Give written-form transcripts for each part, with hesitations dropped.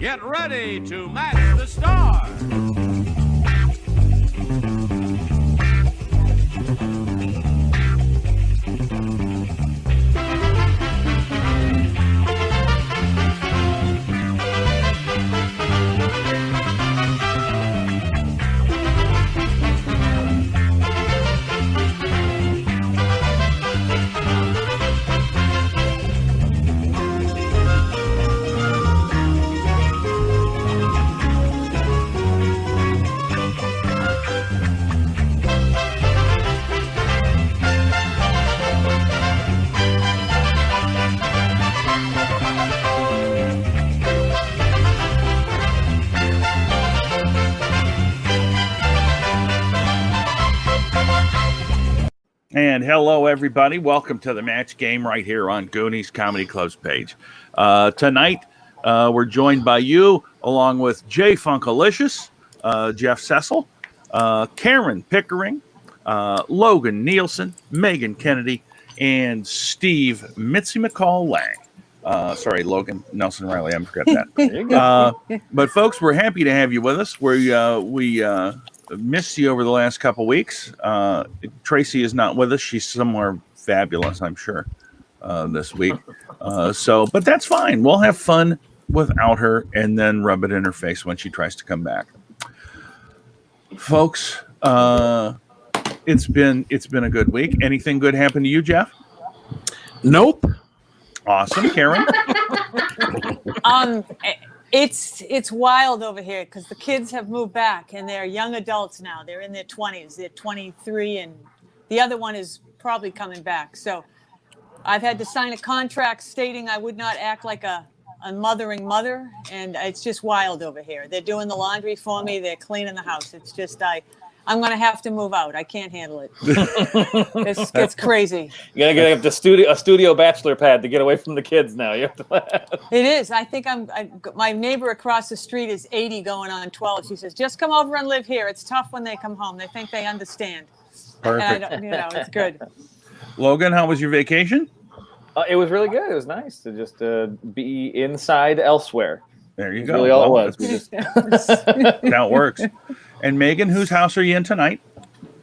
Get ready to match the stars. And hello, everybody. Welcome to the match game right here on Goonies Comedy Club's page. Tonight, we're joined by you, along with Jay Funkalicious, Jeff Cecil, Karen Pickering, Logan Nielsen, Megan Kennedy, and Steve Mitzi McCall Lang. Sorry, Logan Nelson Riley. I forgot that. But folks, we're happy to have you with us. We missed you over the last couple weeks. Tracy is not with us. She's somewhere fabulous, I'm sure, this week. But that's fine. We'll have fun without her and then rub it in her face when she tries to come back. Folks, it's been a good week. Anything good happen to you, Jeff? Nope. Awesome. Karen? It's wild over here because the kids have moved back and they're young adults now. They're in their 20s. They're 23 and the other one is probably coming back. So I've had to sign a contract stating I would not act like a mothering mother, and it's just wild over here. They're doing the laundry for me. They're cleaning the house. It's just I'm going to have to move out. I can't handle it. It's crazy. You gotta get a studio bachelor pad to get away from the kids now. You have to. It is. I think my neighbor across the street is 80 going on 12. She says, just come over and live here. It's tough when they come home. They think they understand. Perfect. And it's good. Logan, how was your vacation? It was really good. It was nice to just be inside elsewhere. There you That's go. really all it was. We just... That works. And Megan, whose house are you in tonight?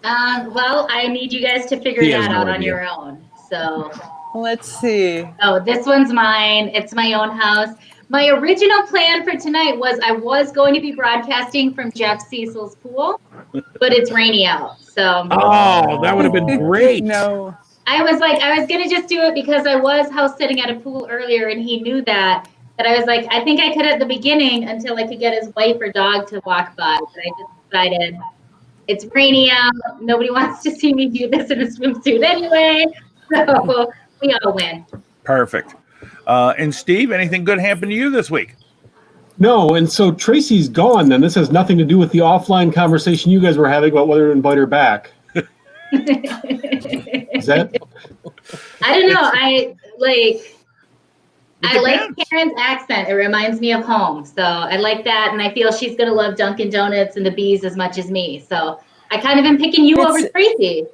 Well, I need you guys to figure that out on your own. So let's see. Oh, this one's mine. It's my own house. My original plan for tonight was I was going to be broadcasting from Jeff Cecil's pool, but it's rainy out. So that would have been great. No. I was going to just do it because I was house sitting at a pool earlier and he knew that. But I was like, I think I could at the beginning until I could get his wife or dog to walk by. But I just decided it's rainy out. Nobody wants to see me do this in a swimsuit anyway. So we all win. Perfect. And Steve, anything good happen to you this week? No, and so Tracy's gone then. This has nothing to do with the offline conversation you guys were having about whether to invite her back. Is that? I don't know. I like Karen's accent. It reminds me of home. So I like that. And I feel she's going to love Dunkin' Donuts and the bees as much as me. So I kind of am picking you over Tracy.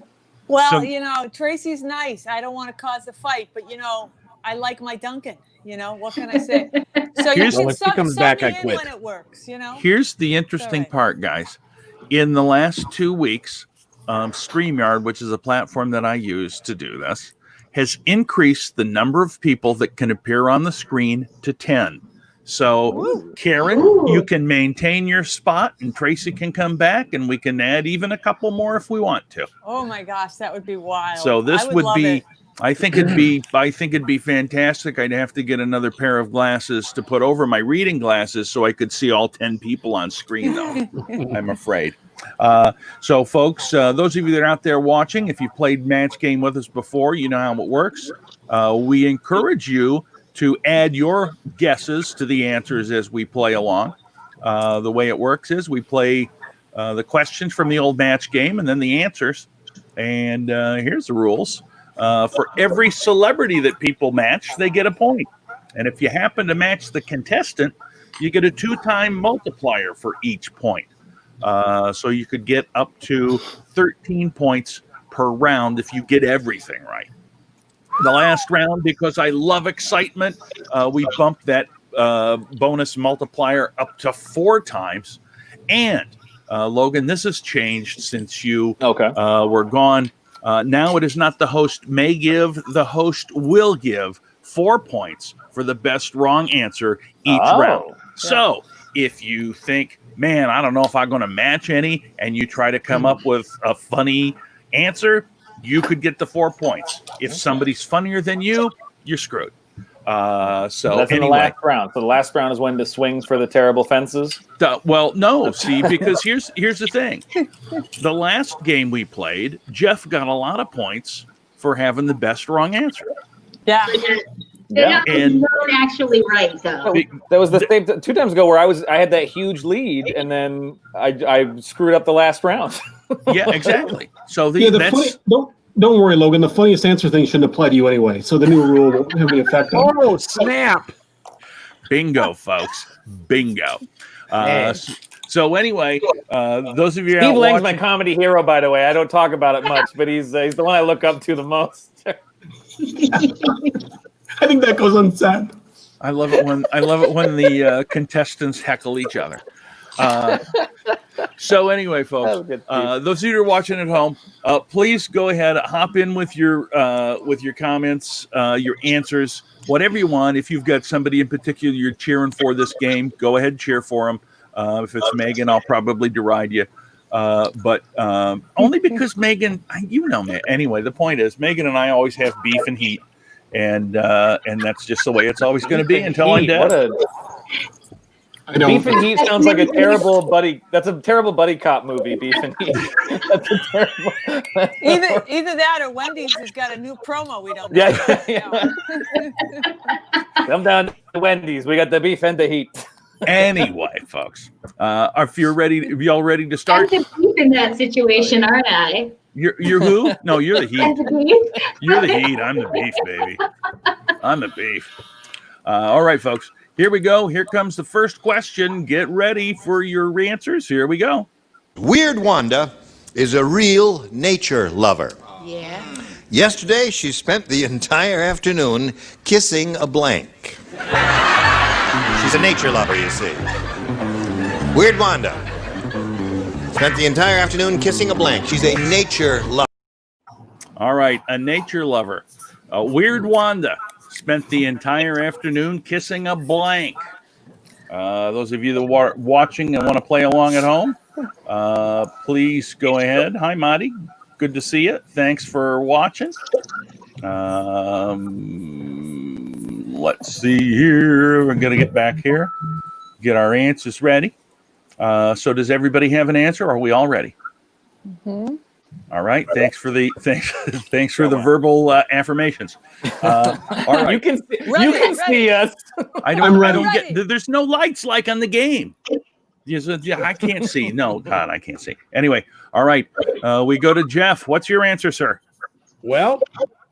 Well, Tracy's nice. I don't want to cause a fight, but, I like my Dunkin'. What can I say? So you can comes back, I quit. When it works, Here's the interesting part, guys. In the last 2 weeks, StreamYard, which is a platform that I use to do this, has increased the number of people that can appear on the screen to 10. So, Karen, you can maintain your spot, and Tracy can come back, and we can add even a couple more if we want to. Oh my gosh, that would be wild. So this would be, I think it'd be fantastic. I'd have to get another pair of glasses to put over my reading glasses so I could see all 10 people on screen, though. I'm afraid. So, folks, those of you that are out there watching, if you've played Match Game with us before, you know how it works. We encourage you to add your guesses to the answers as we play along. The way it works is we play the questions from the old Match Game and then the answers. And here's the rules. For every celebrity that people match, they get a point. And if you happen to match the contestant, you get a 2-time multiplier for each point. So you could get up to 13 points per round if you get everything right. The last round, because I love excitement, we bumped that bonus multiplier up to 4 times. And Logan, this has changed since you were gone. Now it is not the host may give, the host will give 4 points for the best wrong answer each round. So if you think, man, I don't know if I'm going to match any, and you try to come up with a funny answer, you could get the 4 points. If somebody's funnier than you, you're screwed. So that's in the last round. So the last round is when to swing for the terrible fences. Well, no, see, because here's the thing. The last game we played, Jeff got a lot of points for having the best wrong answer. Yeah. Yeah, and not actually right though. That was the same 2 times ago where I had that huge lead and then I screwed up the last round. Yeah, exactly. So don't worry, Logan. The funniest answer thing shouldn't apply to you anyway. So the new rule won't have any effect on. Oh, snap! Bingo, folks. Bingo. So anyway, those of you Steve out Lang's watching, my comedy hero, by the way. I don't talk about it much, but he's the one I look up to the most. I think that goes unsaid. I love it when the contestants heckle each other. So anyway, folks, those of you who are watching at home, please go ahead, hop in with your comments, your answers, whatever you want. If you've got somebody in particular you're cheering for this game, go ahead and cheer for them. If it's Megan, I'll probably deride you, but only because Megan, you know me. Anyway, the point is, Megan and I always have beef and heat, and that's just the way it's always going to be until I'm dead. Beef and Heat sounds like a terrible buddy. That's a terrible buddy cop movie. Beef and Heat. That's a terrible. Either that or Wendy's has got a new promo we don't know. Yeah. Come down to Wendy's. We got the beef and the heat. Anyway, folks, if y'all ready to start? I'm the beef in that situation, aren't I? You're who? No, you're the heat. You're the heat. I'm the beef, baby. I'm the beef. All right, folks. Here we go. Here comes the first question. Get ready for your answers. Here we go. Weird Wanda is a real nature lover. Yeah. Yesterday, she spent the entire afternoon kissing a blank. She's a nature lover, you see. Weird Wanda spent the entire afternoon kissing a blank. She's a nature lover. All right, a nature lover. Weird Wanda spent the entire afternoon kissing a blank. Those of you that are watching and want to play along at home, please go ahead. Hi, Marty. Good to see you. Thanks for watching. Let's see here. We're going to get back here, get our answers ready. So does everybody have an answer? Or are we all ready? Mm-hmm. All right. Thanks for the verbal affirmations. All right. You can see us. I'm ready. There's no lights like on the game. Yeah, I can't see. No, God, I can't see. Anyway, all right. We go to Jeff. What's your answer, sir? Well,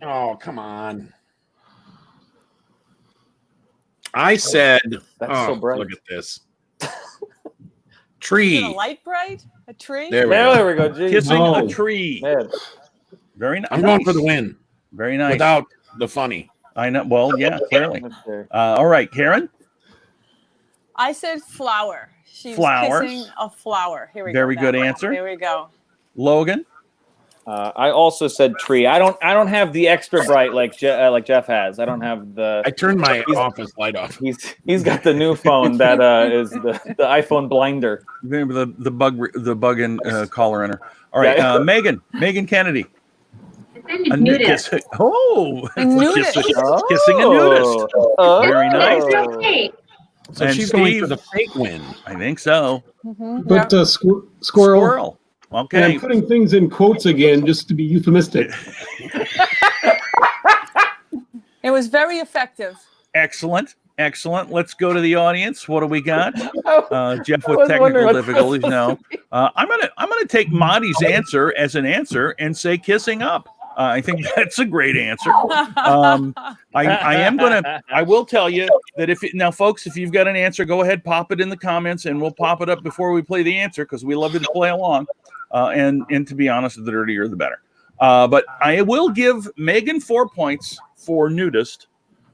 oh, come on. I said, That's so bright. Look at this. Is Tree. it a light bright? A tree? There we go. Geez. Kissing a tree. Man. Very nice. I'm going for the win. Very nice. Without the funny. I know. Well, yeah, clearly. All right, Karen. I said flower. She's Flowers. kissing a flower. Here we go. Very good answer. Here we go. Logan. I also said tree. I don't have the extra bright like Jeff has. I don't have the. I turned my office light off. He's got the new phone that is the iPhone blinder. Remember the bug in caller enter. All right, Yeah. Megan Kennedy. Nudist. Oh, Nudist. Kissing a nudist. Very nice. Okay. So And she's going Steve- for the fake win. I think so. Mm-hmm. But Squirrel. squirrel. And Okay. I'm putting things in quotes again just to be euphemistic. It was very effective. Excellent. Let's go to the audience. What do we got? Jeff I with was technical wondering what difficulties. this No, I'm gonna take Monty's answer as an answer and say kissing up. I think that's a great answer. I will tell you that now, folks, if you've got an answer, go ahead, pop it in the comments, and we'll pop it up before we play the answer because we love you to play along. And to be honest, the dirtier the better. But I will give Megan 4 points for nudist,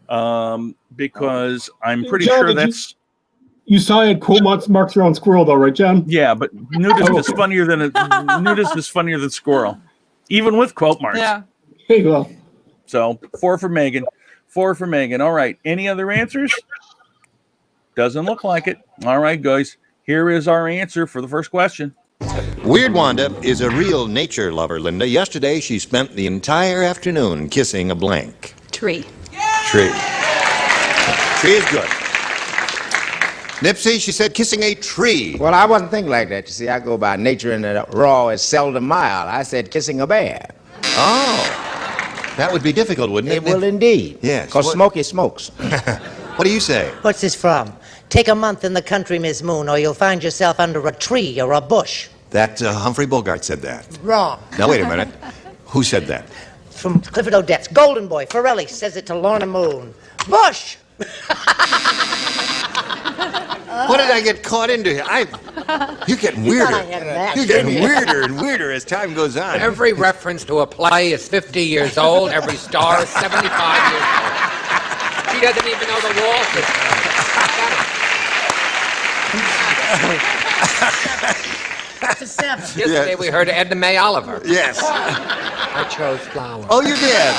because I'm pretty John, sure did that's. You saw I had quote marks around squirrel, though, right, John? Yeah, but nudist is funnier than nudist is funnier than squirrel, even with quote marks. Yeah. There you go. So 4 for Megan. 4 for Megan. All right. Any other answers? Doesn't look like it. All right, guys. Here is our answer for the first question. Weird Wanda is a real nature lover, Linda. Yesterday, she spent the entire afternoon kissing a blank. Tree. Tree. Tree is good. Nipsey, she said kissing a tree. Well, I wasn't thinking like that. You see, I go by nature and the raw is seldom mild. I said kissing a bear. Oh. That would be difficult, wouldn't it? It will indeed. Yes. Because Smokey smokes. What do you say? What's this from? Take a month in the country, Miss Moon, or you'll find yourself under a tree or a bush. That Humphrey Bogart said that. Wrong. Now, wait a minute. Who said that? From Clifford Odets. Golden Boy. Forelli says it to Lorna Moon. Bush! What did I get caught into here? You're getting weirder. You're getting weirder and weirder as time goes on. Every reference to a play is 50 years old. Every star is 75 years old. She doesn't even know the wall system. That's a 7. Yesterday we heard Edna May Oliver. Yes. I chose flowers. Oh, you did?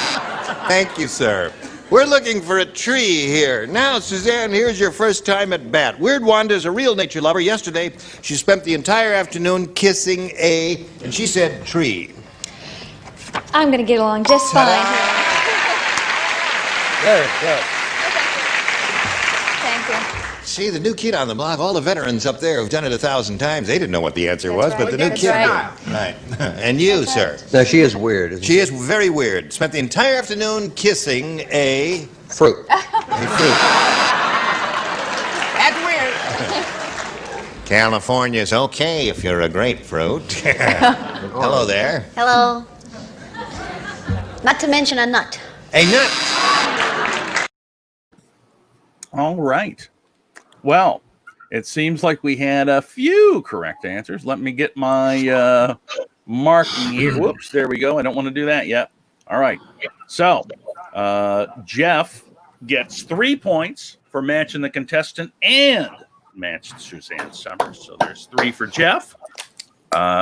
Thank you, sir. We're looking for a tree here. Now, Suzanne, here's your first time at bat. Weird Wanda's a real nature lover. Yesterday, she spent the entire afternoon kissing a, and she said tree. I'm going to get along just fine. Very good. Thank you. See, the new kid on the block, all the veterans up there who've done it 1,000 times, they didn't know what the answer was, but the new kid did. Right. And you, sir. Now, she is weird, isn't She is very weird. Spent the entire afternoon kissing a fruit. A fruit. That's weird. California's okay if you're a grapefruit. Hello there. Hello. Not to mention a nut. A nut. All right. Well, it seems like we had a few correct answers. Let me get my marking here. Whoops, there we go. I don't want to do that yet. All right. So, Jeff gets 3 points for matching the contestant and matched Suzanne Summers. So there's 3 for Jeff.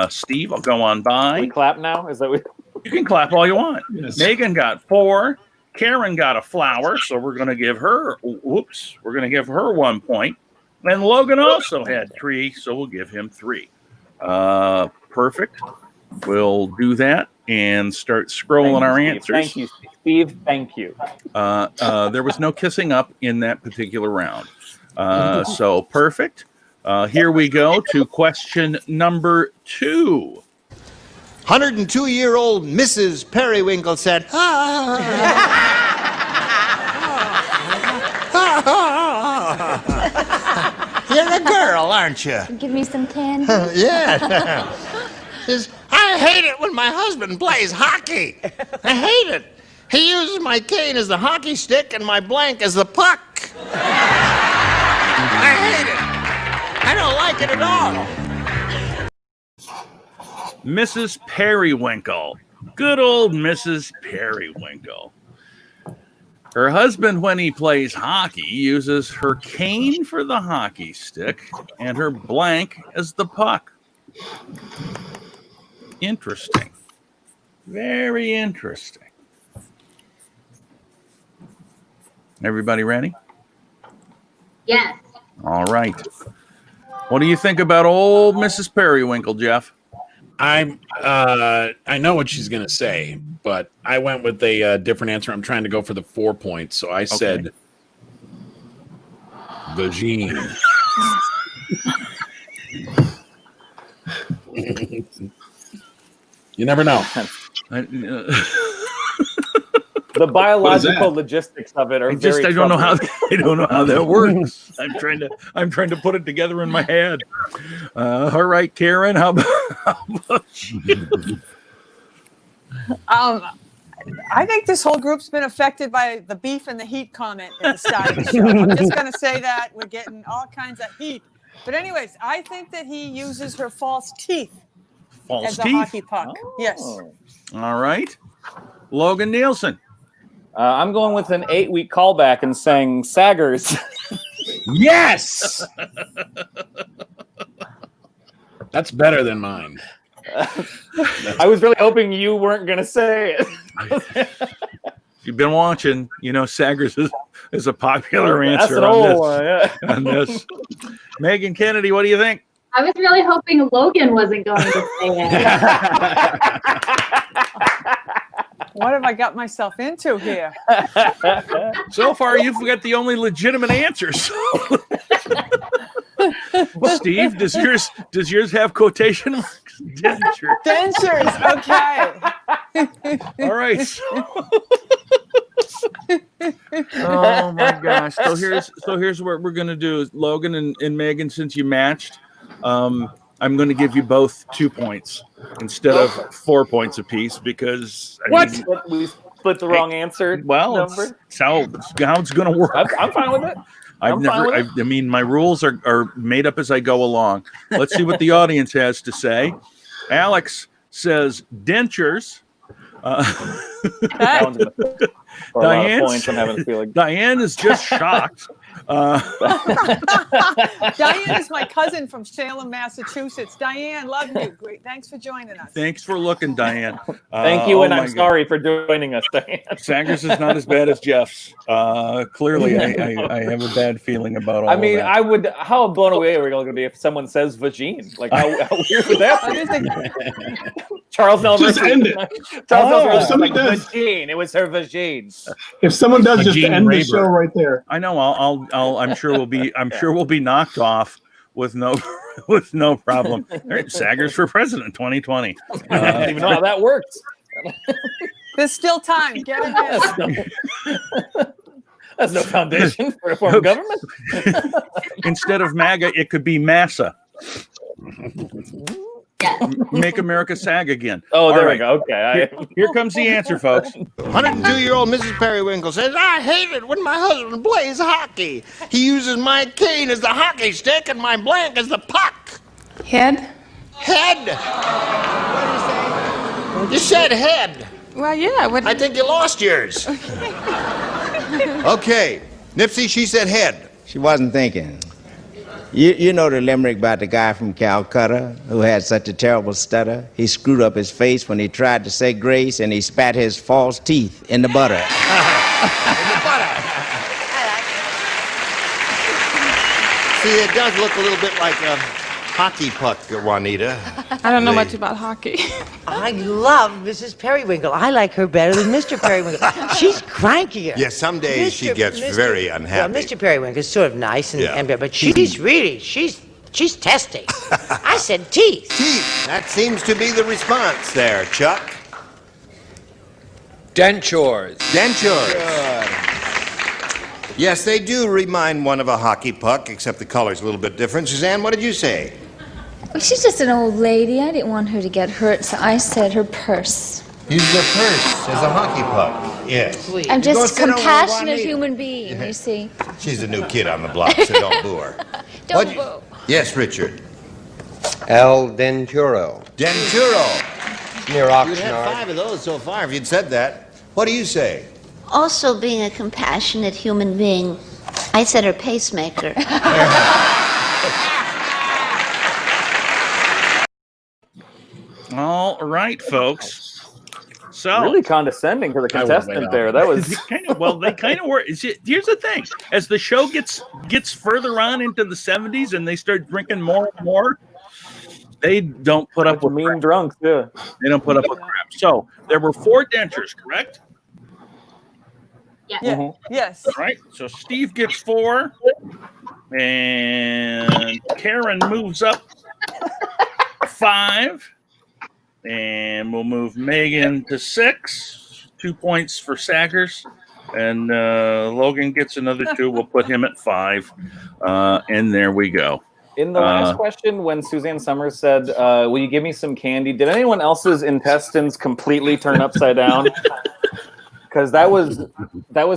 Steve, I'll go on by. We clap now? Is that what? You can clap all you want. Yes. Megan got 4. Karen got a flower, so we're going to give her, we're going to give her 1 point. And Logan also had 3, so we'll give him 3. Perfect. We'll do that and start scrolling our answers. Thank you, Steve. Thank you. There was no kissing up in that particular round. So perfect. Here we go to question number 2. 102-year-old Mrs. Periwinkle said, You're a girl, aren't you? Give me some candy. Yeah. Says, I hate it when my husband plays hockey. I hate it. He uses my cane as the hockey stick and my blank as the puck. I hate it. I don't like it at all. Mrs. Periwinkle. Good old Mrs. Periwinkle. Her husband, when he plays hockey, uses her cane for the hockey stick and her blank as the puck. Interesting. Very interesting. Everybody ready? Yes. All right. What do you think about old Mrs. Periwinkle, Jeff? I know what she's gonna say, but I went with a different answer. I'm trying to go for the 4 points, so I said vagine. You never know. The biological logistics of it are very I don't know how that works. I'm trying to put it together in my head. All right, Karen, how about you? I think this whole group's been affected by the beef and the heat comment at the start of the show. I'm just going to say that. We're getting all kinds of heat. But anyways, I think that he uses her false teeth as a hockey puck. Oh. Yes. All right. Logan Nielsen. I'm going with an 8-week callback and saying Saggers. Yes. That's better than mine. I was really hoping you weren't going to say it. If you've been watching, you know Saggers is a popular answer That's an old one, yeah. on this. Megan Kennedy, what do you think? I was really hoping Logan wasn't going to say it. What have I got myself into here? So far, you've got the only legitimate answers. Steve, does yours have quotation marks? Dentures. Okay. All right. Oh my gosh. So here's what we're gonna do. Logan and Megan, since you matched, I'm going to give you both 2 points instead of 4 points apiece because we split the wrong answer. Well, number. it's how it's going to work. I'm fine with it. I mean, my rules are made up as I go along. Let's see what the audience has to say. Alex says dentures. That one's gonna score a lot of points, I'm having a feeling. Diane is just shocked. Diane is my cousin from Salem, Massachusetts. Diane, love you. Great. Thanks for joining us. Thanks for looking, Diane. Thank you, and I'm sorry for joining us, Diane. Saggers is not as bad as Jeff's. Clearly, I have a bad feeling about all I mean, of that. how blown away are we going to be if someone says vagine? Like, how weird would that be? Charles Nelson. Just end it. Charles Nelson somebody like, does. vagine. It was her vagine. If someone does, just Gene end the Raber. show right there. I know. I'm sure we'll be knocked off with no problem. All right, Saggers for president 2020. I don't even know how that works. There's still time. Get it in. That's no foundation for a form of government. Instead of MAGA, it could be MASA. Make America sag again. Oh, All there right. we go. Okay. Here comes the answer, folks. 102-year-old Mrs. Periwinkle says, I hate it when my husband plays hockey. He uses my cane as the hockey stick and my blank as the puck. Head? Head? What did you say? You said head. Well, yeah. I think you lost yours. Okay. Nipsey, she said head. She wasn't thinking. You know the limerick about the guy from Calcutta who had such a terrible stutter? He screwed up his face when he tried to say grace and he spat his false teeth in the butter. In the butter. See, it does look a little bit like a hockey puck, Juanita. I don't know much about hockey. I love Mrs. Periwinkle. I like her better than Mr. Periwinkle. She's crankier. Yeah, some days she gets very unhappy. Well, Mr. Periwinkle is sort of nice, but she's really, she's testy. I said teeth. Teeth. That seems to be the response there, Chuck. Dentures. Dentures. Yes, they do remind one of a hockey puck, except the color's a little bit different. Suzanne, what did you say? Well, she's just an old lady. I didn't want her to get hurt, so I said her purse. Use the purse as a hockey puck. Yes. I'm just a compassionate human being, you see. She's a new kid on the block, so don't boo her. Don't boo. Yes, Richard. El Denturo. Denturo. Near You'd Oxnard. have 5 of those so far if you'd said that. What do you say? Also, being a compassionate human being, I said her pacemaker. All right, folks. So really condescending to the contestant there. That was they kind of were. Here's the thing: as the show gets further on into the 70s and they start drinking more and more, they don't put up with mean drunks. Yeah, they don't put up with crap. So there were 4 dentures, correct? Yeah. Mm-hmm. Yes. All right. So Steve gets 4, and Karen moves up 5. And we'll move Megan to 6. 2 points for Saggers. And Logan gets another 2. We'll put him at 5. And there we go. In the last question, when Suzanne Summers said, will you give me some candy? Did anyone else's intestines completely turn upside down? Because that was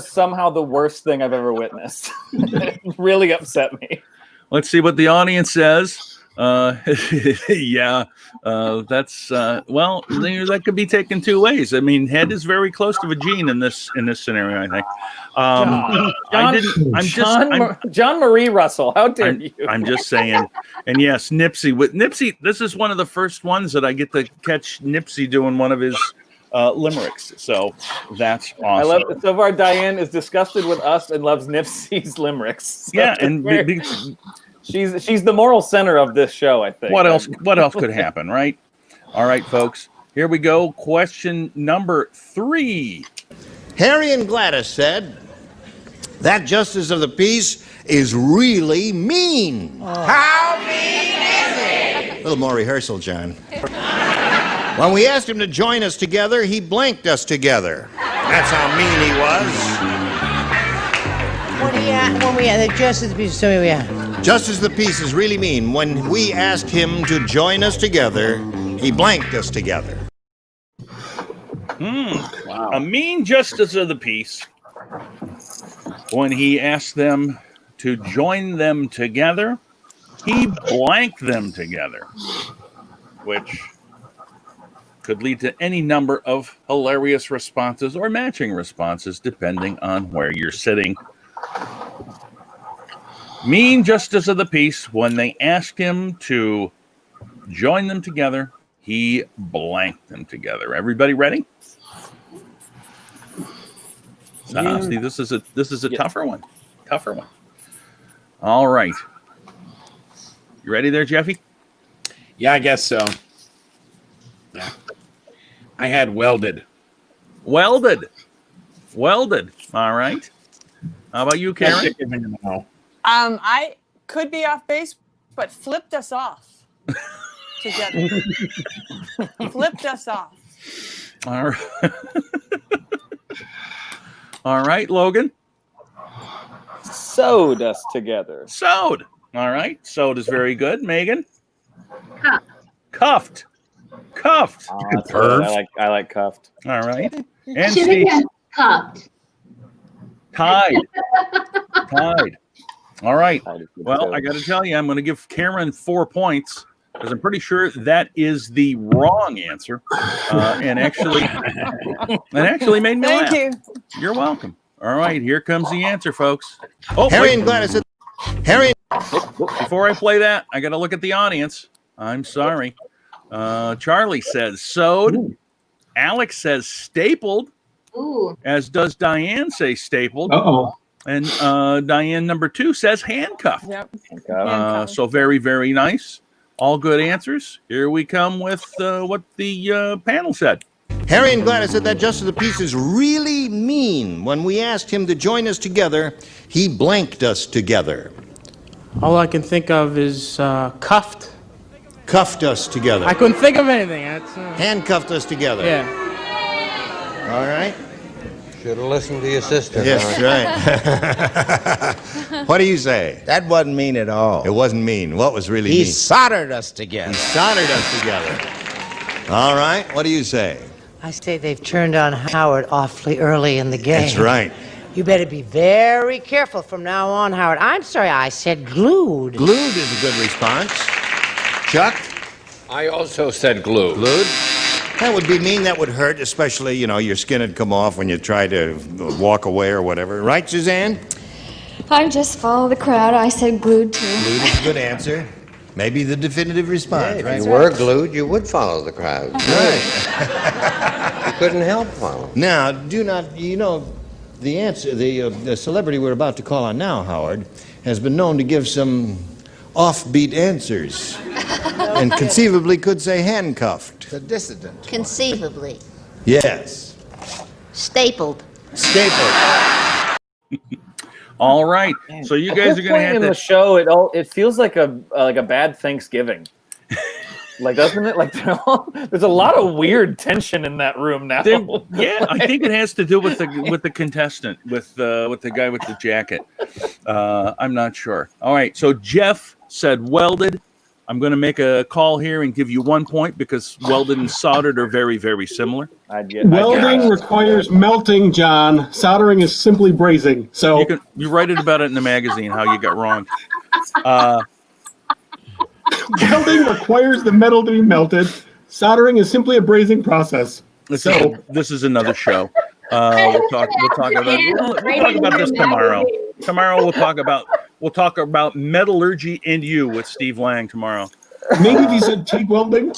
somehow the worst thing I've ever witnessed. It really upset me. Let's see what the audience says. Yeah, that's well, that could be taken two ways. I mean, head is very close to Vagine in this scenario. I think. John Marie Russell. How dare you? I'm just saying. And yes, Nipsey. This is one of the first ones that I get to catch Nipsey doing one of his limericks. So that's awesome. I love it. So far, Diane is disgusted with us and loves Nipsey's limericks. So yeah, and she's the moral center of this show, I think. What else could happen, right? All right, folks. Here we go. Question number 3. Harry and Gladys said, that justice of the peace is really mean. How mean is it? A little more rehearsal, John. When we asked him to join us together, he blanked us together. That's how mean he was. When we had the justice of the peace, so we had. Justice of the peace is really mean. When we asked him to join us together, he blanked us together. Wow. A mean justice of the peace. When he asked them to join them together, he blanked them together, which could lead to any number of hilarious responses or matching responses depending on where you're sitting. Mean justice of the peace. When they asked him to join them together, he blanked them together. Everybody ready? See, this is a tougher one. All right. You ready there, Jeffy? Yeah, I guess so. Yeah. I had welded. Welded. All right. How about you, Karen? I could be off base, but flipped us off together. Flipped us off. All right. All right, Logan. Sewed us together. Sewed. All right. Sewed is very good. Megan. Cuffed. Cuffed. Oh, that's good. I like cuffed. All right. And Should Steve. have cuffed. Tied. All right. Well, I got to tell you, I'm going to give Karen 4 points because I'm pretty sure that is the wrong answer, and actually made me laugh. Thank you. You're welcome. All right, here comes the answer, folks. Oh, Harry wait. and Gladys. Harry. Before I play that, I got to look at the audience. I'm sorry. Charlie says sewed. Ooh. Alex says stapled. Ooh. As does Diane say stapled. Uh-oh. And Diane number 2 says handcuffed. Yep. So very, very nice. All good answers. Here we come with what the panel said. Harry and Gladys said that justice of the peace is really mean. When we asked him to join us together, he blanked us together. All I can think of is cuffed. Cuffed us together. I couldn't think of anything. Handcuffed us together. Yeah. All right. Should have listened to your sister. Yes, right. What do you say? That wasn't mean at all. It wasn't mean. What was really mean? He soldered us together. He soldered us together. All right. What do you say? I say they've turned on Howard awfully early in the game. That's right. You better be very careful from now on, Howard. I'm sorry, I said glued. Glued is a good response. Chuck? I also said glued. Glued? That would be mean. That would hurt, especially, your skin would come off when you try to walk away or whatever. Right, Suzanne? I just follow the crowd. I said glued too. Glued is a good answer. Maybe the definitive response, If right? you were glued, you would follow the crowd. Right. You couldn't help following. Now, the answer, the celebrity we're about to call on now, Howard, has been known to give some offbeat answers. And conceivably could say handcuffed. The dissident. Conceivably. Yes. Stapled. All right. So you guys are going to have in to the show. It feels like a bad Thanksgiving. Like, doesn't it? Like, there's a lot of weird tension in that room now. Yeah, I think it has to do with the contestant, with the guy with the jacket. I'm not sure. All right. So Jeff said welded. I'm going to make a call here and give you 1 point because welded and soldered are very, very similar. Welding requires melting, John. Soldering is simply brazing. So you write it about it in the magazine how you got wrong. Welding requires the metal to be melted. Soldering is simply a brazing process. This is another show. We'll talk about this tomorrow. Tomorrow we'll talk about metallurgy and you with Steve Lang tomorrow. Maybe if you said TIG welding.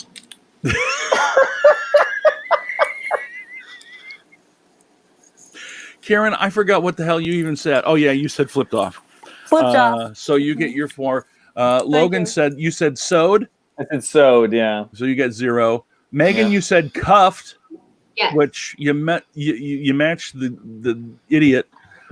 Karen, I forgot what the hell you even said. Oh yeah, you said flipped off. Flipped off. So you get your 4. Logan said you said sewed. I said sewed, yeah. So you get 0. Megan, you said cuffed. Yes. Which you matched the idiot.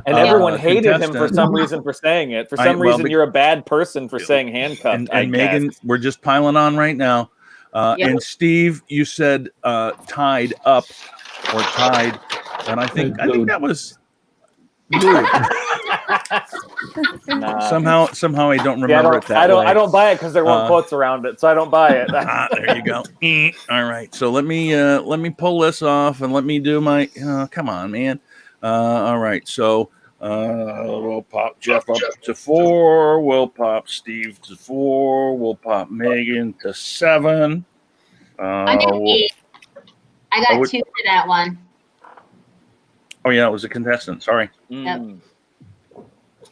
And everyone hated him for contestant. some reason for saying it. For some reason, you're a bad person for saying handcuffed. And Megan, we're just piling on right now. And Steve, you said tied up or tied, and I think that was lube. Somehow I don't remember it that way. I don't buy it because there weren't quotes around it, so I don't buy it. There you go. All right, so let me pull this off and let me do my. Come on, man. All right, so we'll pop Jeff up to 4. We'll pop Steve to 4. We'll pop Megan to 7. I got 8. I got 2 for that one. Oh yeah, it was a contestant. Sorry. Yep.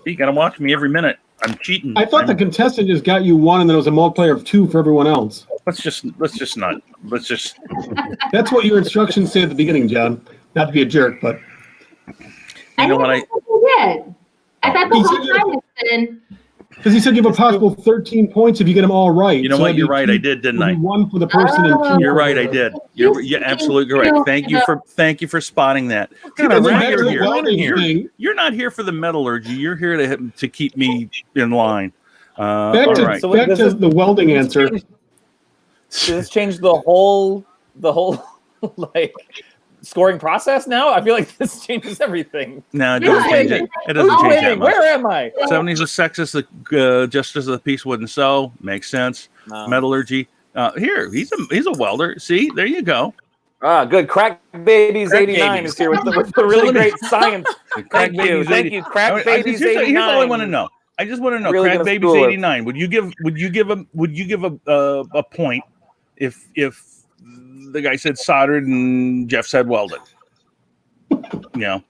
You gotta watch me every minute. I'm cheating. I thought the contestant just got you 1, and then it was a multiplier of 2 for everyone else. Let's just not. Let's just. That's what your instructions say at the beginning, John. Not to be a jerk, but. I thought the whole time it's been. Because he said you have a possible 13 points if you get them all right. You know what? You're right. I did, didn't I? 1 for the person and 2. You're right. I did. You're absolutely correct. Thank you for spotting that. You're not here for the metallurgy. You're here to keep me in line. Back to the welding answer. Does this change the whole like scoring process now? I feel like this changes everything. No, it doesn't change it. It doesn't change that much. Where am I? 70s is sexist. Just as the piece wouldn't sew. Makes sense. No. Metallurgy. Here, he's a welder. See, there you go. Good. Crack Babies 89 is here with the really great science. Thank you. Crack Babies 89. Here's all I want to know. I just want to know. Really Crack Babies 89. Would you give a point if the guy said soldered and Jeff said welded?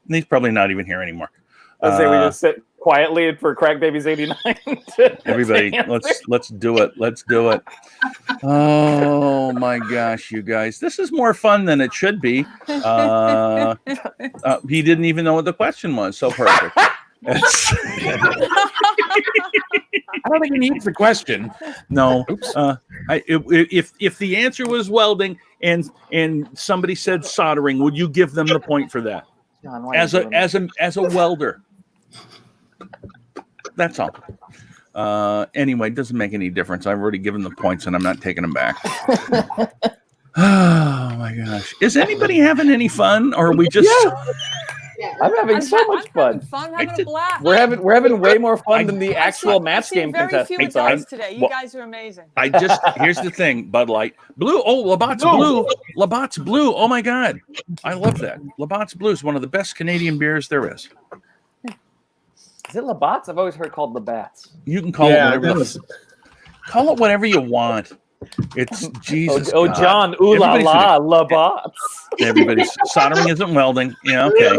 He's probably not even here anymore. Let's say we just sit quietly for Crack Babies 89. Everybody, let's do it. Let's do it. Oh my gosh, you guys. This is more fun than it should be. He didn't even know what the question was. So perfect. I don't think he needs the question. No. If the answer was welding and somebody said soldering, would you give them the point for that? John, as a welder. That's all. Anyway, it doesn't make any difference. I've already given the points and I'm not taking them back. Oh my gosh. Is anybody having any fun, or are we just I'm having so much fun. Having a blast. We're having way more fun than the actual match game contestants are. Today. You guys are amazing. Here's the thing, Bud Light. Blue. Oh, Labatt's Blue. Labatt's Blue. Oh my God. I love that. Labatt's Blue is one of the best Canadian beers there is. Is it Labatt's? I've always heard it called Labatt's. You can call it whatever you want. It's Jesus. Oh, John. Ooh la la, Labatt's. Everybody's soldering isn't welding. Yeah, okay.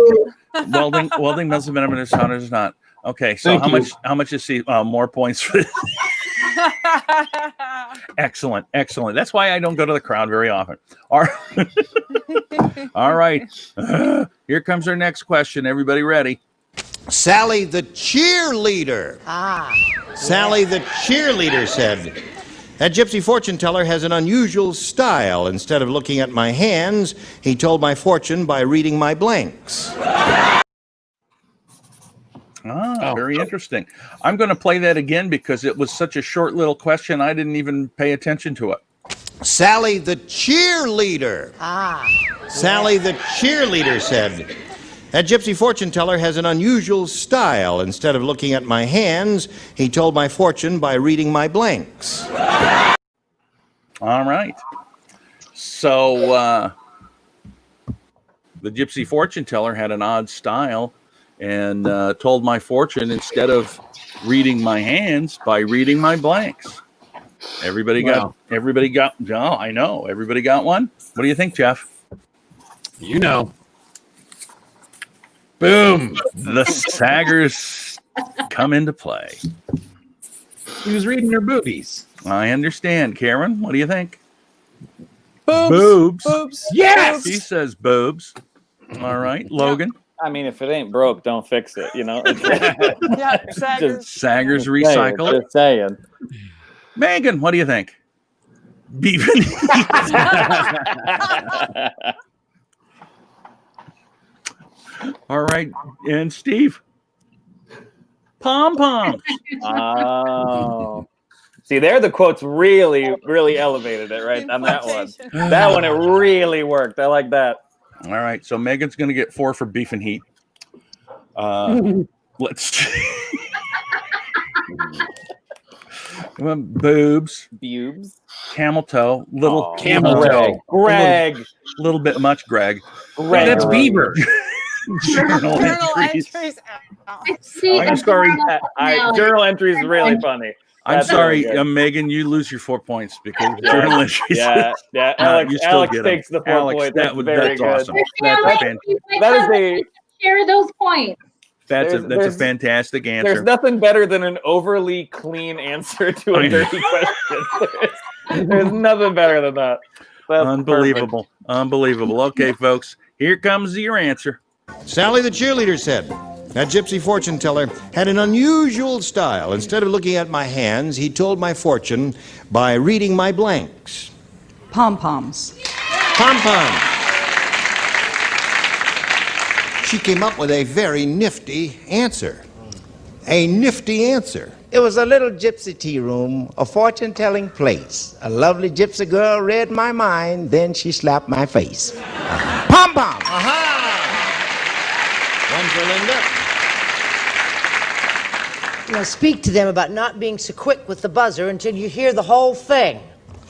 Welding must have been a soldering is not. Okay, so how much is more points for this? Excellent. That's why I don't go to the crowd very often. All right. Here comes our next question. Everybody ready? Sally the cheerleader. Sally the cheerleader said, "That gypsy fortune teller has an unusual style. Instead of looking at my hands, he told my fortune by reading my blanks." Very interesting. I'm going to play that again because it was such a short little question. I didn't even pay attention to it. Sally the cheerleader. Sally the cheerleader said, "That gypsy fortune teller has an unusual style. Instead of looking at my hands, he told my fortune by reading my blanks." All right. So the gypsy fortune teller had an odd style and told my fortune instead of reading my hands by reading my blanks. Everybody got. No, I know. Everybody got one. What do you think, Jeff? You know. Boom. The Saggers come into play. He was reading her boobies. I understand. Karen, what do you think? Boobs. Yes. He says boobs. All right. Logan. I mean, if it ain't broke, don't fix it. You know. Yeah, Saggers. Saggers recycle. Just saying. Megan, what do you think? Beef and All right. And Steve? Pom-poms. Oh. See, there the quotes really, really elevated it right on that one. That one, it really worked. I like that. All right. So Megan's going to get 4 for beef and heat. Let's boobs. Camel toe. Little camel toe. Greg. Little bit much, Greg. Greg. That's Bieber. Journal entries. I'm sorry. Journal entries is really funny. I'm That's sorry, really good. Megan. You lose your 4 points because journal entries. Yeah. Alex, you still Alex get 'em. takes the 4 Alex, points. that's Very good. awesome. That is a Share those points. that's a There's- fantastic There's answer. nothing better than an overly clean answer to I a know. dirty question. There's nothing better than that. That's Unbelievable. Unbelievable. Okay, folks, here comes your answer. Sally the cheerleader said, that gypsy fortune teller had an unusual style. Instead of looking at my hands, he told my fortune by reading my blanks. Pom-poms. Pom-pom. She came up with a very nifty answer. A nifty answer. It was a little gypsy tea room, a fortune-telling place. A lovely gypsy girl read my mind, then she slapped my face. Pom-pom! Aha! One for Linda. Speak to them about not being so quick with the buzzer until you hear the whole thing,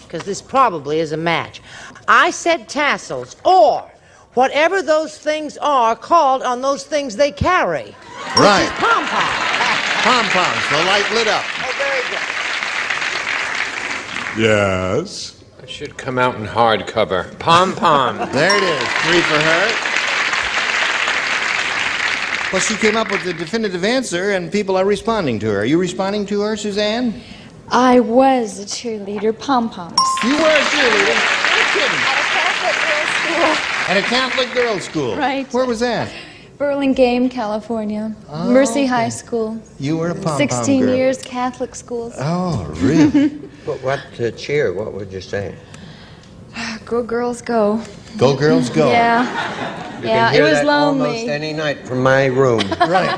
because this probably is a match. I said tassels, or whatever those things are called on those things they carry. Right. Which is pom-pom. Pom-poms, the light lit up. Oh, very good. Yes. It should come out in hardcover. Pom-pom. There it is. 3 for her. Well, she came up with the definitive answer, and people are responding to her. Are you responding to her, Suzanne? I was a cheerleader, pom-poms. You were a cheerleader. No kidding. At a Catholic girls' At a Catholic girls' school. school. Right. Where was that? Burlingame, California. Oh, Mercy okay. High School. You were a pom-pom 16 girl. years Catholic schools. Oh, really? But what cheer? What would you say? Go girls, go. Go, girls, go. Yeah. You Yeah, can hear it was that lonely. almost any night from my room. Right.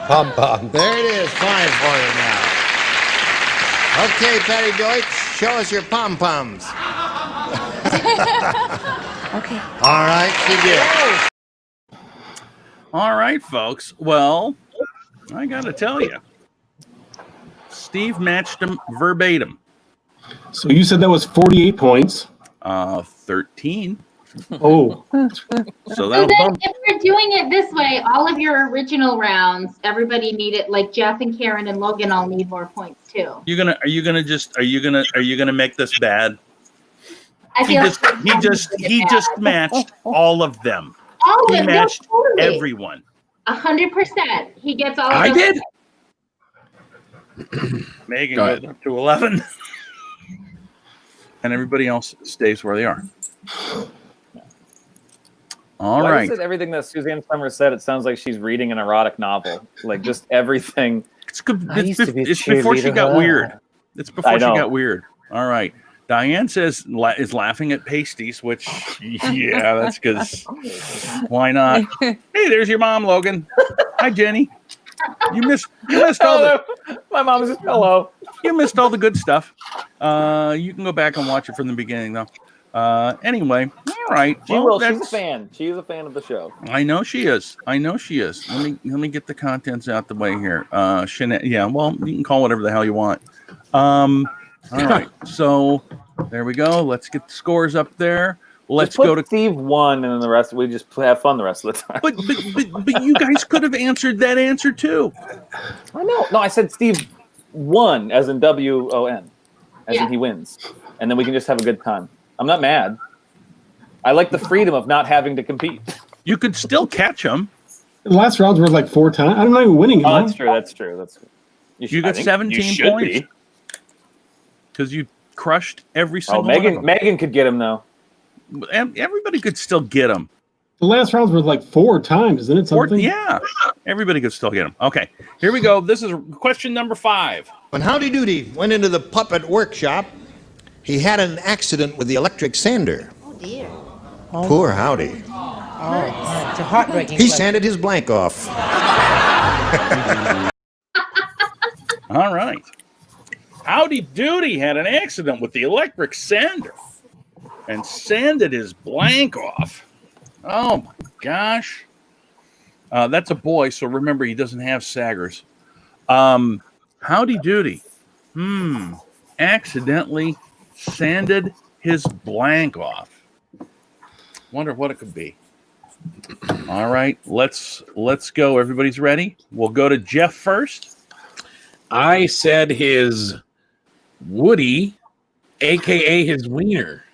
Pom-pom. There it is. 5 for you now. Okay, Patty Deutsch, show us your pom-poms. Okay. All right, she did. All right, folks. Well, I got to tell you, Steve matched him verbatim. So you said that was 48 points. 13. Oh. So So that then, if we're doing it this way, all of your original rounds, everybody needed, like Jeff and Karen and Logan all need more points too. are you gonna make this bad? I He feel just matched all of them. all He of them, matched totally. everyone. 100%. He gets all of I those. did. Megan Go ahead. goes up to 11. And everybody else stays where they are. All Why right. is it everything that Suzanne Summers said? It sounds like she's reading an erotic novel. Like just everything. It's good. I used to be a It's before she cheerleader. got weird. It's before I she know. got weird. All right. Diane says is laughing at pasties, which yeah, that's because why not? Hey, there's your mom, Logan. Hi, Jenny. You missed all the My mom just hello. you missed all the good stuff. You can go back and watch it from the beginning though. Anyway, all right. She Well, will. She's a that's- fan. She's a fan of the show. I know she is. Let me get the contents out the way here. Yeah, well, you can call whatever the hell you want. All right. So there we go. Let's get the scores up there. Let's Just put go to Steve 1, and then the rest we just have fun the rest of the time. but you guys could have answered that answer too. I know. No, I said Steve won, as in WON, as in he wins, and then we can just have a good time. I'm not mad. I like the freedom of not having to compete. You could still catch them. The last rounds were like 4 times. I'm not even winning. Oh, that's true. That's true. That's true. You got 17 points because you crushed every single one of them. Megan could get him though. Everybody could still get him. The last rounds were like 4 times, isn't it? Something? Yeah, everybody could still get them. Okay, here we go. This is question number 5. When Howdy Doody went into the puppet workshop, he had an accident with the electric sander. Oh, dear. Poor Howdy. Oh, it's a heartbreaking He question. sanded his blank off. All right. Howdy Doody had an accident with the electric sander and sanded his blank off. Oh my gosh. That's a boy, so remember he doesn't have saggers. Howdy Doody. Accidentally sanded his blank off. Wonder what it could be. All right, let's go. Everybody's ready? We'll go to Jeff first. I said his Woody, a.k.a. his wiener.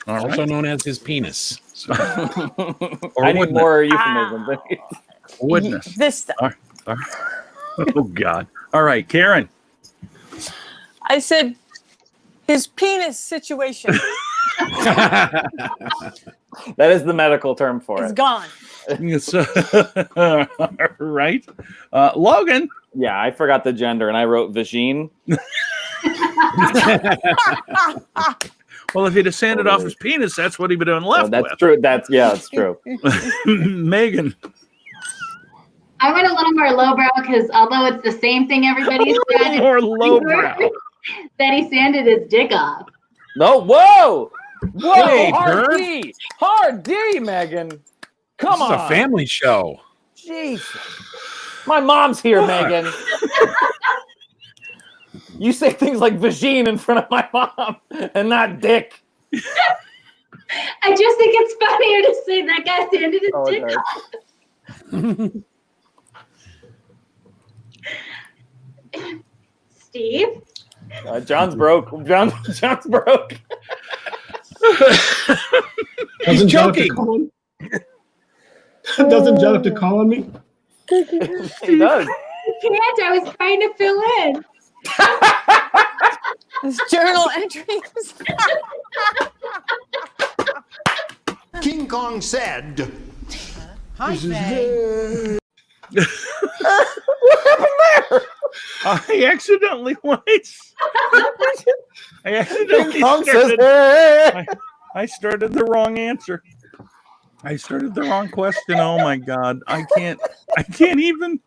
Also known as his penis. So. I need more euphemism. Woodness. This Oh, God. All right, Karen. I said his penis situation That is the medical term for is it. gone. Right. Logan. Yeah, I forgot the gender and I wrote vagine. Well, if he'd have sanded off his penis, that's what he'd be doing left that's with. true. That's true. Megan. I went a little more lowbrow because although it's the same thing everybody said, more lowbrow. that he sanded his dick off. No, whoa! Whoa! Hey, Hard Herb. D! Hard D, Megan! Come This on! is a family show. Jeez. My mom's here, Megan. You say things like vagine in front of my mom and not dick. I just think it's funnier to say that guy sanded his dick off. Steve? John's broke. John's broke. Doesn't John have to joking. call on- Doesn't John have to call on me? He does. I can't. I was trying to fill in. His journal entries. King Kong said, Hi, Faye. What happened there? I accidentally Kong says, started, hey. I started the wrong answer. I started the wrong question. Oh my God. I can't even.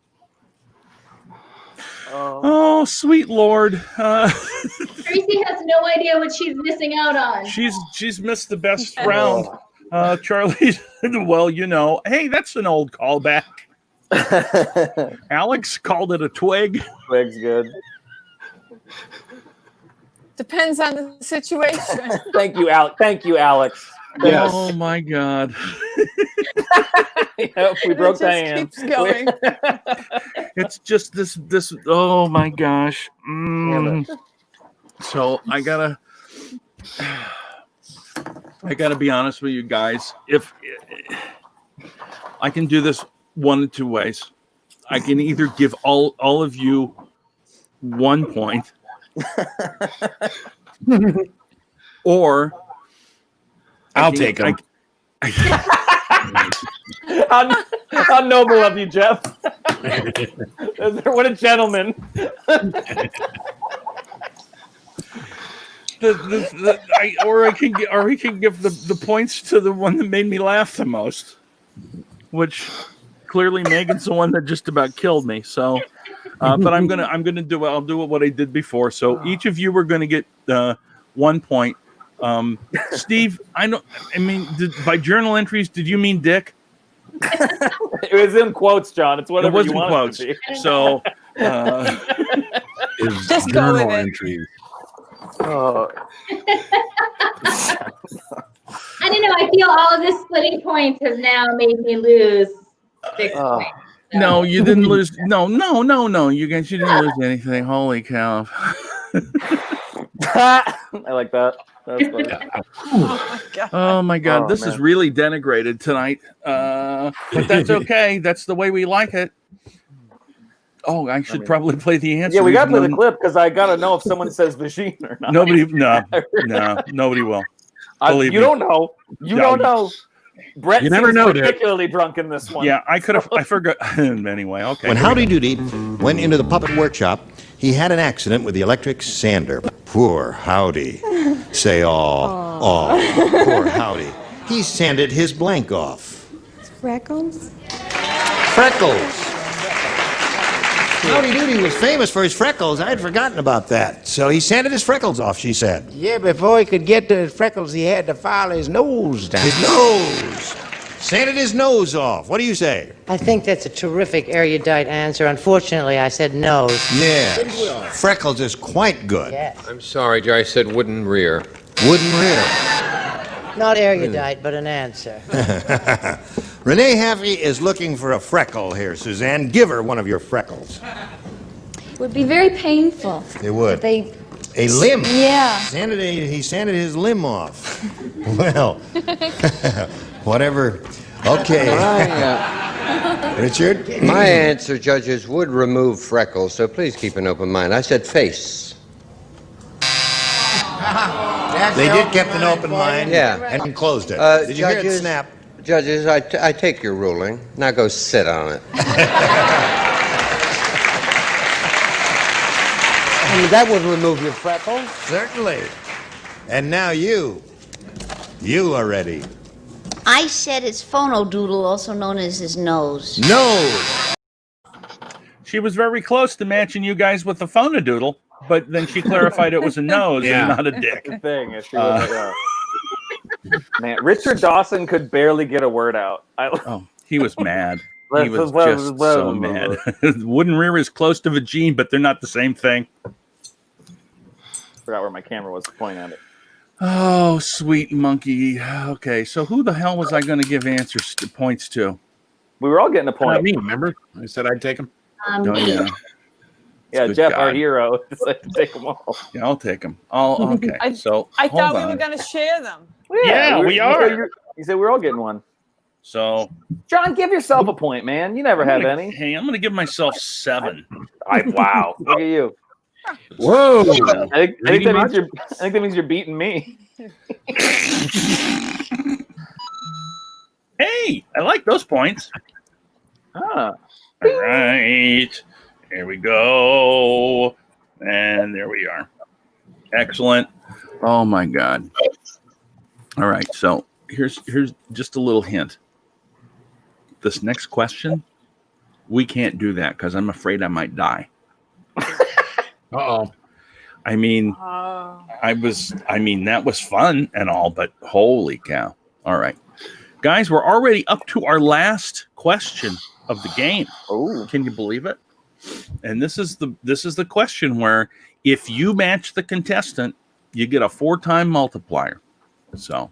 Oh, sweet Lord. Tracy has no idea what she's missing out on. She's missed the best round. Charlie, well, you know, hey, that's an old callback. Alex called it a twig. Twig's good. Depends on the situation. Thank you, Alex. Thank you, Alex. Yes. Oh my God. Yep, we broke It Diane. just keeps going. It's just this. Oh my gosh. So I gotta be honest with you guys. If I can do this one of two ways, I can either give all of you 1 point, or I'll take him. How noble of you, Jeff. What a gentleman. Or he can give the points to the one that made me laugh the most, which clearly Megan's the one that just about killed me. So, but I'll do what I did before. So each of you are gonna get 1 point. Steve, by journal entries, did you mean dick? It was in quotes, John. It's whatever you want quotes. it to be. So Just go with it. Entries. Oh. I don't know. I feel all of this splitting points has now made me lose 6 points. No, you didn't lose. No. You guys, you didn't lose anything. Holy cow. I like that. That's funny. Oh my God. Oh, This is man. really denigrated tonight. But that's okay. That's the way we like it. Oh, I should probably play the answer. Yeah, we gotta even play the though clip because I gotta know if someone says vagine or not. nobody will. Believe You me. don't know. You No. don't know. Brett You never seems know, dude. particularly drunk in this one. Yeah, I forgot. Anyway, okay. When here we Howdy go. Doody went into the puppet workshop, he had an accident with the electric sander. Poor Howdy. Say, aw, poor Howdy. He sanded his blank off. Freckles? Freckles. Howdy Doody was famous for his freckles. I had forgotten about that. So he sanded his freckles off, she said. Yeah, before he could get to his freckles, he had to file his nose down. His nose. Sanded his nose off. What do you say? I think that's a terrific erudite answer. Unfortunately, I said nose. Yes. Freckles is quite good. Yes. I'm sorry, Jerry. I said wooden rear. Wooden rear. Not erudite, but an answer. Renee Haffey is looking for a freckle here, Suzanne. Give her one of your freckles. It would be very painful. It would. If they... A limb. Yeah. He sanded his limb off. Well, whatever. Okay. Richard? My answer, judges, would remove freckles, so please keep an open mind. I said face. They did keep an open mind Yeah. and closed it. Did you hear it snap? Judges, I take your ruling. Now go sit on it. That would remove your freckles. Certainly. And now you are ready. I said it's phonodoodle, also known as his nose. Nose. She was very close to matching you guys with the phonodoodle, but then she clarified it was a nose and not a dick. Good thing. If she was man, Richard Dawson could barely get a word out. He was mad. He was just so mad. Wooden rear is close to vagine, but they're not the same thing. Forgot where my camera was pointing at it. Oh, sweet monkey. Okay, so who the hell was I going to give points to? We were all getting a point. Not me, remember? I said I'd take him. Oh, yeah. Yeah, Good Jeff, God. our hero, decided to take them all. Yeah, I'll take them. Okay, I so thought hold we on. were going to share them. Yeah, we are. You said we're all getting one. So, John, give yourself a point, man. You never have any. Hey, I'm going to give myself 7. Wow, look at you. Whoa! I think that means you're beating me. Hey, I like those points. Huh. All right, here we go, and there we are. Excellent. Oh my God. All right, so here's just a little hint. This next question, we can't do that because I'm afraid I might die. Uh-oh. I mean, that was fun and all, but holy cow. All right. Guys, we're already up to our last question of the game. Oh, can you believe it? And this is the question where if you match the contestant, you get a 4-time multiplier. So,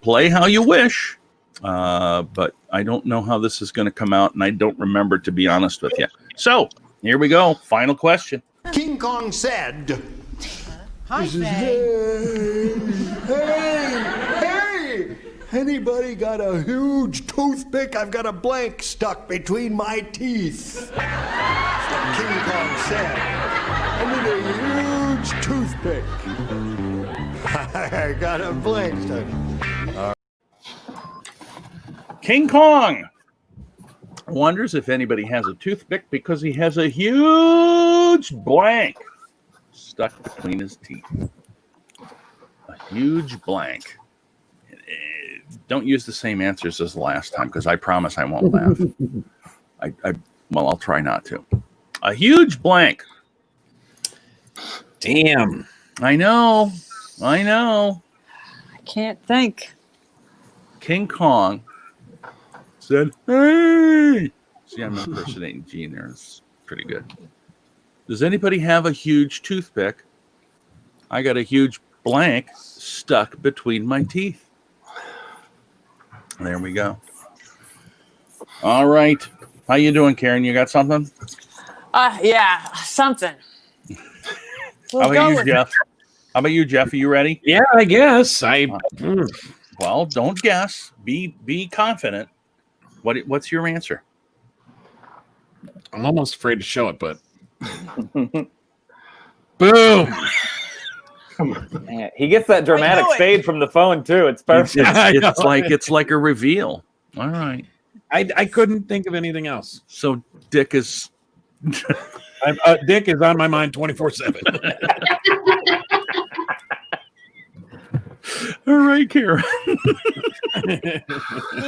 play how you wish. But I don't know how this is going to come out, and I don't remember, to be honest with you. So, here we go. Final question. King Kong said, Hi, Hey! Anybody got a huge toothpick? I've got a blank stuck between my teeth. That's what King Kong said. I need a huge toothpick. I got a blank stuck. King Kong wonders if anybody has a toothpick because he has a huge blank stuck between his teeth. A huge blank. Don't use the same answers as the last time because I promise I won't laugh. Well, I'll try not to. A huge blank. Damn. I know. I can't think. King Kong said, hey! See, I'm impersonating Gene there. It's pretty good. Does anybody have a huge toothpick? I got a huge blank stuck between my teeth. There we go. All right. How you doing, Karen? You got something? Yeah, something. We'll How go about you, with Jeff? How about you, Jeff? Are you ready? Yeah, I guess. Well, don't guess. Be confident. What's your answer? I'm almost afraid to show it, but boom. Man, he gets that dramatic fade from the phone too. It's perfect. It's like a reveal. All right. I couldn't think of anything else. So Dick is Dick is on my mind 24/7. All right, Karen. He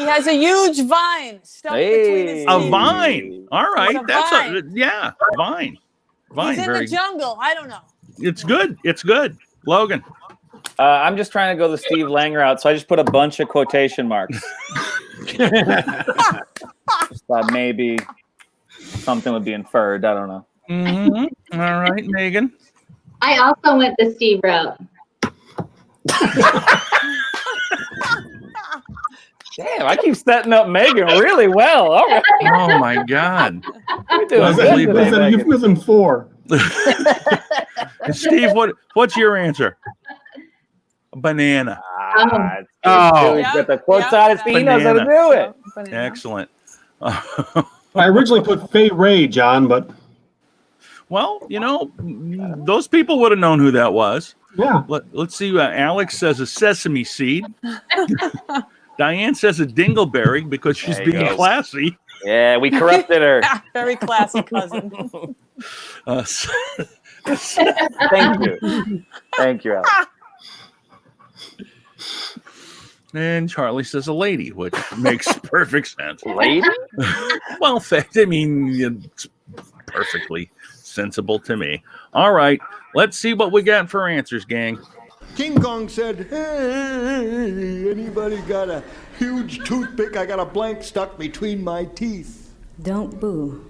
has a huge vine stuck between his teeth. A vine. All right. It's a vine. Vine. He's in the jungle. I don't know. It's good. It's good. Logan. I'm just trying to go the Steve Lang route, so I just put a bunch of quotation marks. Just thought maybe something would be inferred. I don't know. Mm-hmm. All right, Megan. I also went the Steve route. Damn, I keep setting up Megan really well. All right. Oh my God. You're doing Was good today, that a Megan. euphemism for? Steve, what's your answer? Banana. Oh, he's got the quotes on his feet. He knows how to do it. Excellent. I originally put Fay Ray, John, but well, those people would have known who that was. Yeah. Let's see. Alex says a sesame seed. Diane says a dingleberry because she's There you being go. classy. Yeah, we corrupted her. Very classy cousin. Thank you. Thank you, Alex. And Charlie says a lady, which makes perfect sense. Lady? Well, it's perfectly sensible to me. All right, let's see what we got for answers, gang. King Kong said, "Hey, anybody got a huge toothpick? I got a blank stuck between my teeth." Don't boo.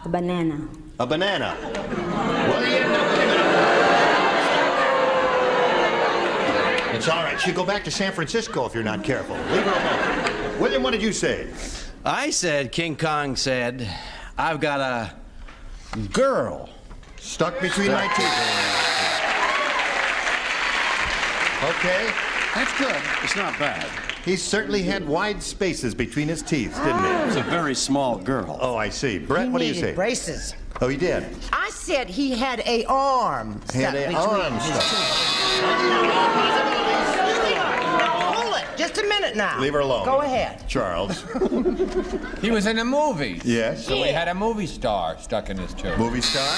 A banana. A banana. It's all right. She'll go back to San Francisco if you're not careful. Leave her alone. William, what did you say? I said, King Kong said, I've got a girl stuck between my teeth. Okay. That's good. It's not bad. He certainly had wide spaces between his teeth, didn't he? It was a very small girl. Oh, I see. Brett, what do you needed say? braces. Oh, he did. I said he had a arm He had stuck a between arm his stuck. teeth. Hold it. Just a minute now. Leave her alone. Go ahead. Charles. He was in a movie. Yes. So he had a movie star stuck in his tooth. Movie star?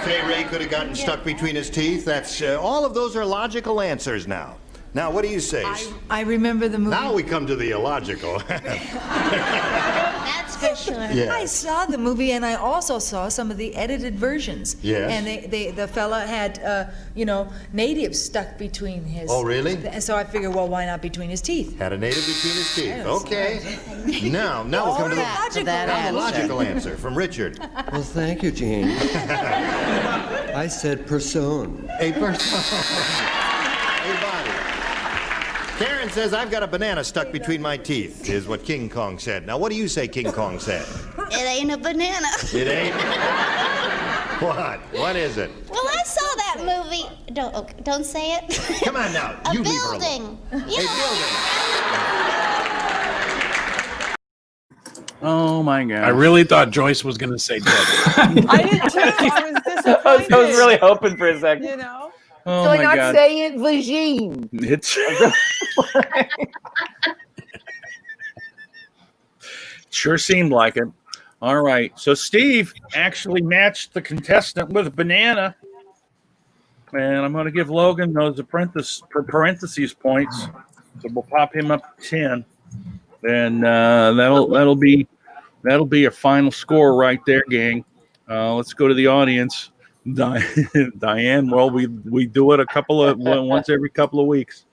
Fay Ray could have gotten stuck between his teeth. That's all of those are logical answers now. Now, what do you say? I remember the movie. Now we come to the illogical. That's for sure. Yes. I saw the movie, and I also saw some of the edited versions. Yes. And the fella had, natives stuck between his. Oh, really? And so I figured, well, why not between his teeth? Had a native between his teeth. Yes. Okay. Now we'll come to the logical answer from Richard. Well, thank you, Gene. I said person. A person. A body. Karen says, I've got a banana stuck between my teeth, is what King Kong said. Now, what do you say King Kong said? It ain't a banana. It ain't? What? What is it? Well, I saw that movie. Don't say it. Come on now. A You leave her alone. building. Oh my God! I really thought Joyce was going to say Dick. I did too. I was disappointed. I was really hoping for a second. You know. Oh Do my not God! say it, Vagine. It's sure seemed like it. All right, so Steve actually matched the contestant with banana, and I'm going to give Logan those parentheses points. So we'll pop him up to 10, and that'll be a final score right there, gang. Let's go to the audience. Diane, well, we do it once every couple of weeks.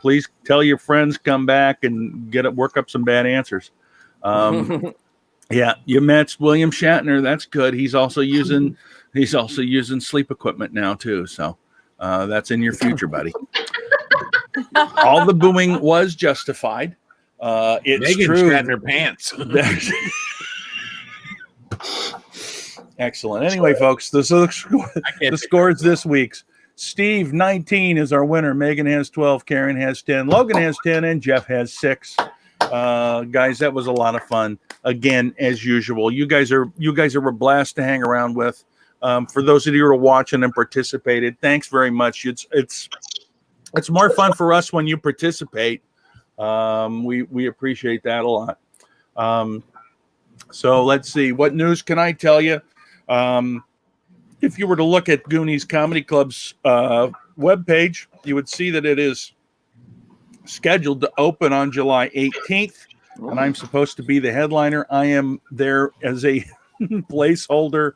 Please tell your friends, come back and work up some bad answers. Yeah, you matched William Shatner. That's good. He's also using sleep equipment now too. So that's in your future, buddy. All the booing was justified. It's Megan's true. shat in her pants. Excellent. Anyway, folks, the scores this week's. Steve, 19 is our winner. Megan has 12. Karen has 10. Logan has 10. And Jeff has 6. Guys, that was a lot of fun. Again, as usual, you guys are a blast to hang around with. For those of you who are watching and participated, thanks very much. It's more fun for us when you participate. We appreciate that a lot. So let's see. What news can I tell you? If you were to look at Goonies Comedy Club's webpage, you would see that it is scheduled to open on July 18th, and I'm supposed to be the headliner. I am there as a placeholder.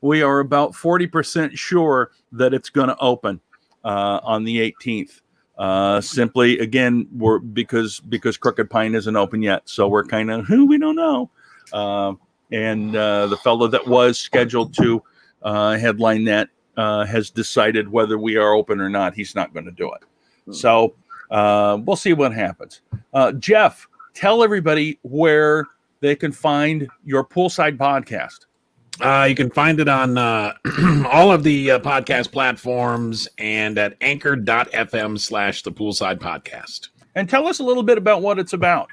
We are about 40% sure that it's going to open on the 18th. Simply, again, because Crooked Pine isn't open yet, so we're kind of we don't know. And the fellow that was scheduled to headline that has decided whether we are open or not. He's not going to do it. So we'll see what happens. Jeff, tell everybody where they can find your Poolside podcast. You can find it on all of the podcast platforms and at anchor.fm/the Poolside Podcast. And tell us a little bit about what it's about.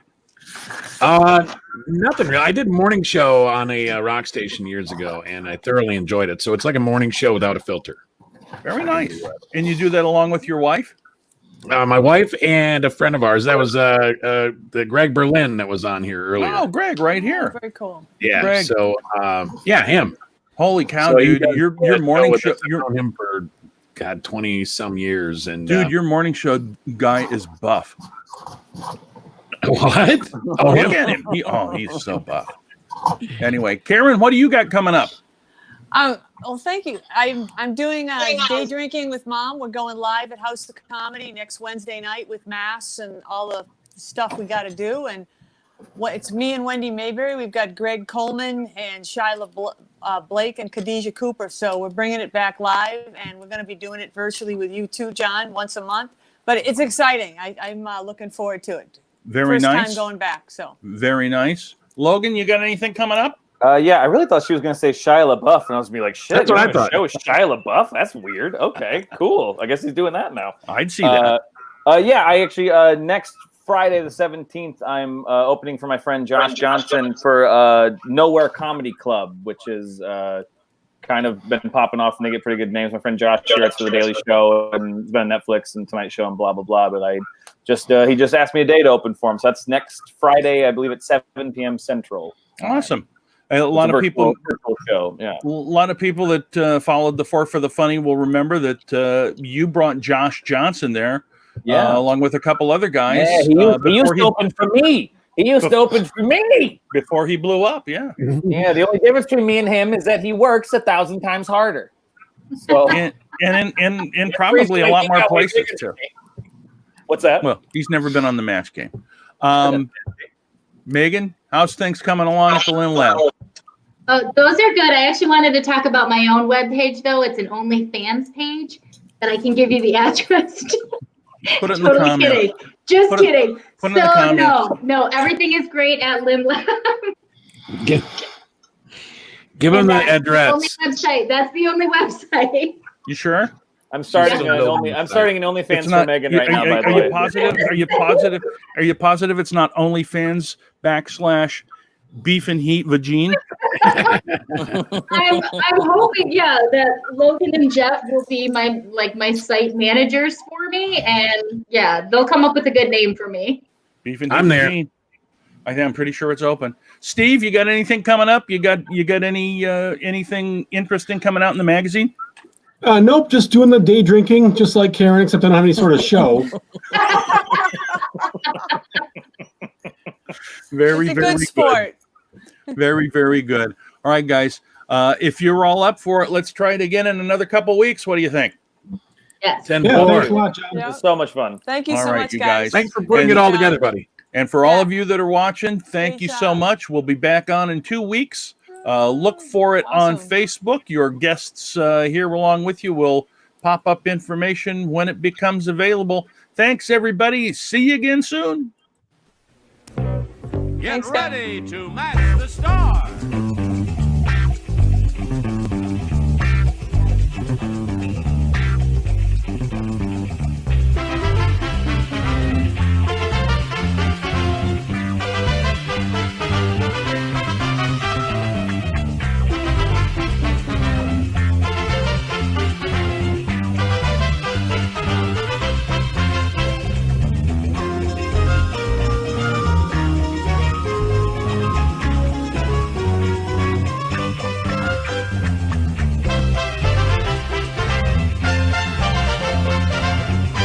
Nothing really. I did a morning show on a rock station years ago, and I thoroughly enjoyed it. So it's like a morning show without a filter. Very nice. And you do that along with your wife? My wife and a friend of ours. That was the Greg Berlin that was on here earlier. Oh, Greg, right here. Very cool. Yeah. Greg. So him. Holy cow, So dude! Your morning show. I've known him for 20 some years, and dude, your morning show guy is buff. What? Oh, look at him. He's so buff. Anyway, Karen, what do you got coming up? Well, thank you. I'm doing day drinking with Mom. We're going live at House of Comedy next Wednesday night with Mass and all the stuff we got to do. And it's me and Wendy Mayberry. We've got Greg Coleman and Shyla Blake and Khadijah Cooper. So we're bringing it back live, and we're going to be doing it virtually with you too, John, once a month. But it's exciting. I'm looking forward to it. Very First nice. time going back. So very nice. Logan, you got anything coming up? Yeah, I really thought she was going to say Shia LaBeouf, and I was going to be like, shit, That's what I thought. Show Shia LaBeouf? That's weird. Okay, cool. I guess he's doing that now. I'd see that. Yeah, I actually, next Friday the 17th, I'm opening for my friend Josh Johnson for Nowhere Comedy Club, which is kind of been popping off, and they get pretty good names. My friend Josh writes for The Daily Show, and he's been on Netflix and Tonight Show and blah, blah, blah. But he just asked me a day to open for him. So that's next Friday, I believe at 7 p.m. Central. Awesome. A lot of people. Show, yeah. A lot of people that followed the Four for the Funny will remember that you brought Josh Johnson there, along with a couple other guys. Yeah, he used to open for me. He used to open for me before he blew up. Yeah. Yeah. The only difference between me and him is that he works 1,000 times harder. So and in probably a lot more places too. What's that? Well, he's never been on the Match Game. Megan, how's things coming along at the Lynn Lab? Oh, those are good. I actually wanted to talk about my own webpage, though. It's an OnlyFans page that I can give you the address to. Put it in the comments. Kidding. Just kidding. Put it in the comments. No, everything is great at Lim Lab. Give him the address. Only website. That's the only website. You sure? I'm starting an OnlyFans for Megan right now. By the way, are you positive? Are you positive? Are you positive it's not OnlyFans / beef and heat vagine? I'm hoping, that Logan and Jeff will be my site managers for me, and they'll come up with a good name for me. Beef and heat I'm there. vagine. I'm pretty sure it's open. Steve, you got anything coming up? You got anything interesting coming out in the magazine? Nope, just doing the day drinking, just like Karen, except I don't have any sort of show. Very, it's a very good sport. Very, very good. All right, guys. If you're all up for it, let's try it again in another couple weeks. What do you think? Yes. 10 Yeah, more. thanks a lot, John. Yeah. It's so much fun. Thank you All so right, much, you guys. Thanks for putting it all together, buddy. And for all of you that are watching, thank you so much. We'll be back on in 2 weeks. Look for it on Facebook. Your guests here along with you will pop-up information when it becomes available. Thanks, everybody. See you again soon. Get ready to match